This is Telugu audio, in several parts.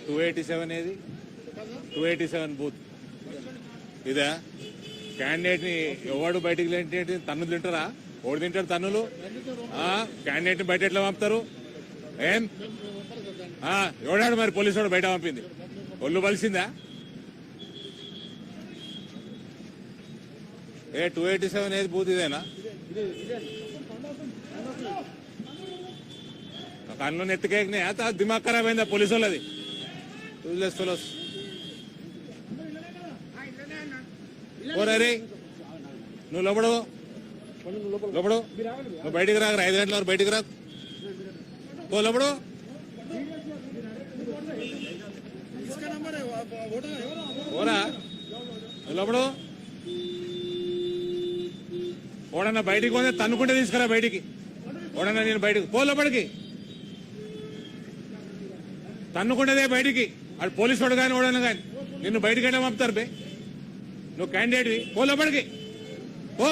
287 ఏది 287 బూత్ ఇదా క్యాండిడేట్ ని ఎవడు బయటికి లేంటి తన్నులు తింటారా? ఓడి తింటారు తన్నులు. క్యాండిడేట్ ని బయట ఎట్లా పంపుతారు? ఏం ఎవడాడు మరి పోలీసు వాడు బయట పంపింది? ఒళ్ళు బలిసిందా? 287 ఏది బూత్ ఇదేనా? కన్ను నెత్తికేకినాయా? దిమాగ్ ఖరాబ్ అయిందా పోలీసు వాళ్ళది? ఫెలోస్ ఓరే నువ్వు లోపడు నువ్వు బయటికి రాక 5 గంటల వరకు బయటికి రాకు. ఓ లోపడు ఓరా లోపడు. ఓడన్నా బయటికి పోతే తన్నుకుంటే తీసుకురా బయటికి. ఓడన్నా నేను బయటికి పో లోపలికి తన్నుకుంటేదే బయటికి. అటు పోలీసు వాడు కానీ ఓడన్నా కానీ నిన్ను బయటికి వెళ్ళి పంపుతారు బే. నువ్వు క్యాండిడేట్వి పో లోపలికి పో.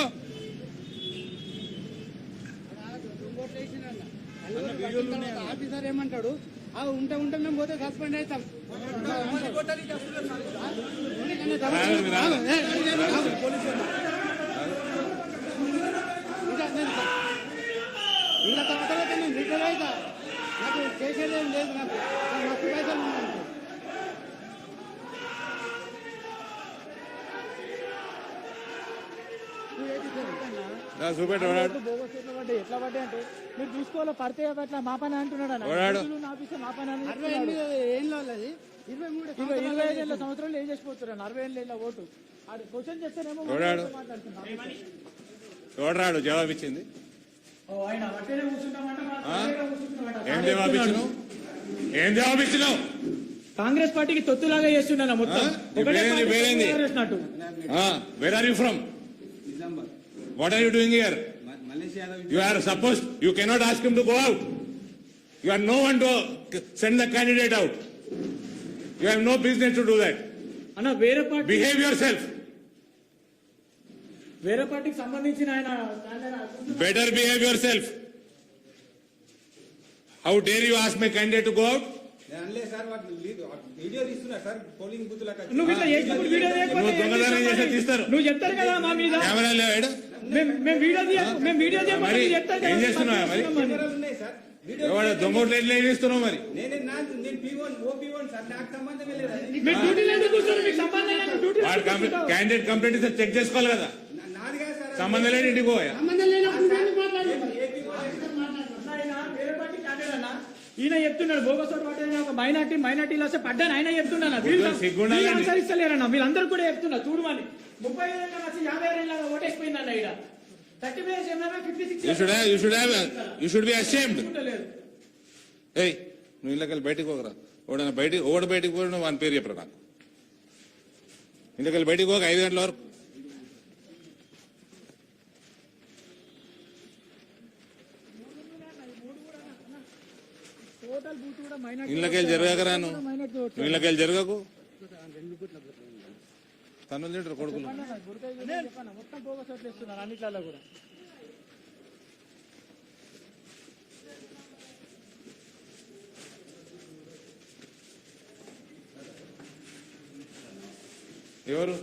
ఆఫీసర్ ఏమంటాడు? ఉంటే మేము పోతే సస్పెండ్ అవుతాం. ఇంకా తర్వాత నేను రిటైర్ అవుతా. నాకు చేసేదేం లేదు. నాకు మస్తు పైసలు ఉన్నాయి. ఎట్లా పడ్డా అంటే మీరు చూసుకోవాలి. పడితే అట్లా మా పని అంటున్నాడు. 25 సంవత్సరాలు ఏం చేసిపోతున్నాను. 60 ఓటు క్వశ్చన్ చేస్తేనేమో చూడరాడు జవాబు ఇచ్చింది. ఏం జవాబు ఇచ్చినావు? కాంగ్రెస్ పార్టీకి తొత్తులాగా చేస్తున్నాను మొత్తం. Where are you from? What are you doing here? You are supposed, you cannot ask him to go out. You are no one to send the candidate out. You have no business to do that. Anna, వేరే పార్టీ behave yourself. వేరే పార్టీకి సంబంధించిన ఆయన better behave yourself. How dare you ask my candidate to go out? నువ్వు ఇట్లా చేసినప్పుడు వీడియో తీస్తారు. నువ్వు చెప్తారు కదా మా మీద కెమెరా లేవాడు. మేము వీడియో ఏం చేస్తున్నావా మరి? దొంగోట్లు ఎట్లా ఏమిస్తున్నావు మరి? క్యాండిడేట్ కంప్లైంట్ ఇస్తే చెక్ చేసుకోవాలి కదా. సంబంధం లేని ఇంటికి పోయా. ఈయన చెప్తున్నాడు బోగస్ ఒక మైనార్టీలో పడ్డాను. ఆయన చెప్తున్నాను అనుసరిస్తలేరన్న. వీళ్ళందరూ కూడా చెప్తున్నారు. చూడమని 35 ఏళ్ళ వచ్చి 50 ఏళ్ళ ఓటేసిపోయిందన్న. ఇక్కడ 30 you should be ashamed. ఏయ్ నువ్వు ఇళ్ళకెళ్ళి బయటకు పోకరా. ఓడ బయటకు పోయి నువ్వు 1 పేరు చెప్పరా నాకు. ఇళ్ళకెళ్ళి బయటకు పోక 5 గంటల వరకు. ఇళ్ళకెళ్ళి జరగకరా. నువ్వు ఇళ్ళకెళ్ళి జరగకు. తన్నులు తింటారు కొడుకులు. ఎవరు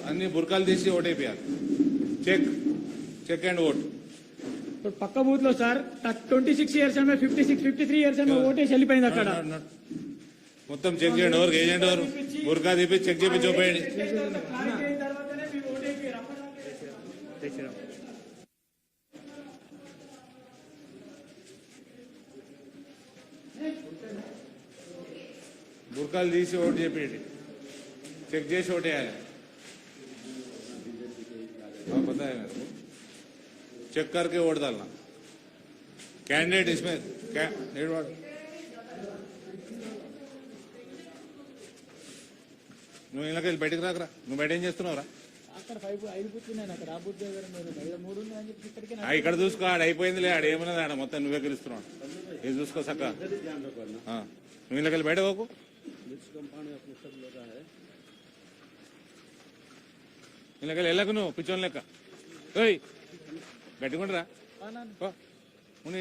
అన్ని బుర్కాలు తీసి ఓటైపోయారు. Check and vote. పక్క బూత్ లో సార్ 26 ఇయర్స్ 53 ఇయర్స్ ఓటేసి వెళ్ళిపోయింది. అక్కడ మొత్తం చెక్ చేయండి. ఎవరికి ఏజెంట్ ఎవరు బుర్కా తీపి చెక్ చేపి చూపేయండి. బుర్కాలు తీసి ఓటు చెప్పేయండి. చెక్ చేసి ఓటేయాలి. पता है मेरे को. चेक करके वोट डालना. कैंडिडेट इसमें నువ్వు ఇళ్ళకి బయటకు రాకరా. నువ్వు బయట ఏం చేస్తున్నావురా? ఇక్కడ చూసుకో. ఆడ అయిపోయిందిలే. ఆడ ఏమన్నది ఆడ మొత్తం నువ్వే గెలుస్తున్నావు. ఇది చూసుకో సక్క. నువ్వు ఇళ్ళకి బయట పోకు. ఇళ్ళకి వెళ్ళకు. నువ్వు పిచ్చోని లెక్క. ఓయ్ గట్టిగుండరా. ఉండి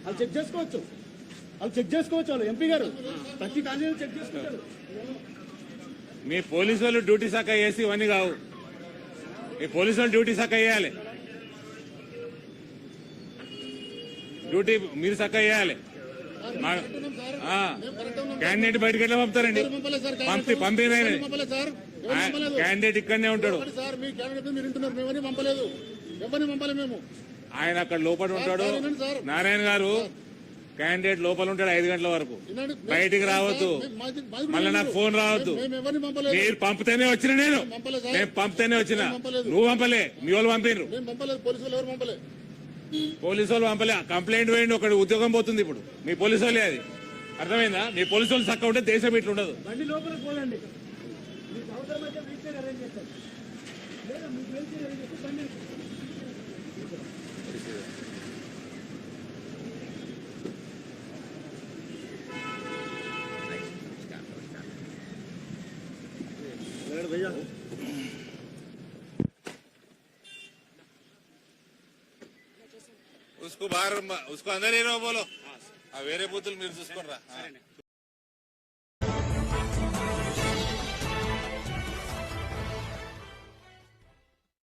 వాళ్ళు చెక్ చేసుకోవచ్చు, వాళ్ళు ఎంపీ గారు ప్రతి కాలేజీలో చెక్ చేసుకుంటారు. మీ పోలీసు వాళ్ళు డ్యూటీ శాఖ వేసి ఇవన్నీ కావు. మీ పోలీసు వాళ్ళు డ్యూటీ శాఖ వేయాలి, డ్యూటీ మీరు శాఖ వేయాలి. క్యాండిడేట్ బయటకు ఎట్లా పంపుతారండి? పంపిన క్యాండిడేట్ ఇక్కడనే ఉంటాడు, ఆయన అక్కడ లోపల ఉంటాడు. నారాయణ గారు క్యాండిడేట్ లోపల ఉంటాడు 5 గంటల వరకు, బయటికి రావద్దు. మళ్ళీ నాకు ఫోన్ రావద్దు. మీరు పంపితేనే వచ్చిన, నేను పంపితేనే వచ్చిన, నువ్వు పంపలే, మీ వాళ్ళు పంపినరు. పోలీసు వాళ్ళు పంపలే, కంప్లైంట్ వేయండి, ఒకటి ఉద్యోగం పోతుంది ఇప్పుడు. మీ పోలీసు వాళ్ళే, అది అర్థమైందా? మీ పోలీసు వాళ్ళు చక్క ఉంటే దేశం ఇట్లా ఉండదు. బండి లోపలికి పోలండి, మీకు అవసరమైతే వీల్ చైర్ అరేంజ్ చేస్తారు, లేదా మీకు వీల్ చైర్ అరేంజ్ చేస్తే బండి भैया। उसको बाहर, उसको अंदर ही रहो, बोलो. వేరే బూతులు మీరు చూసుకోండి రా.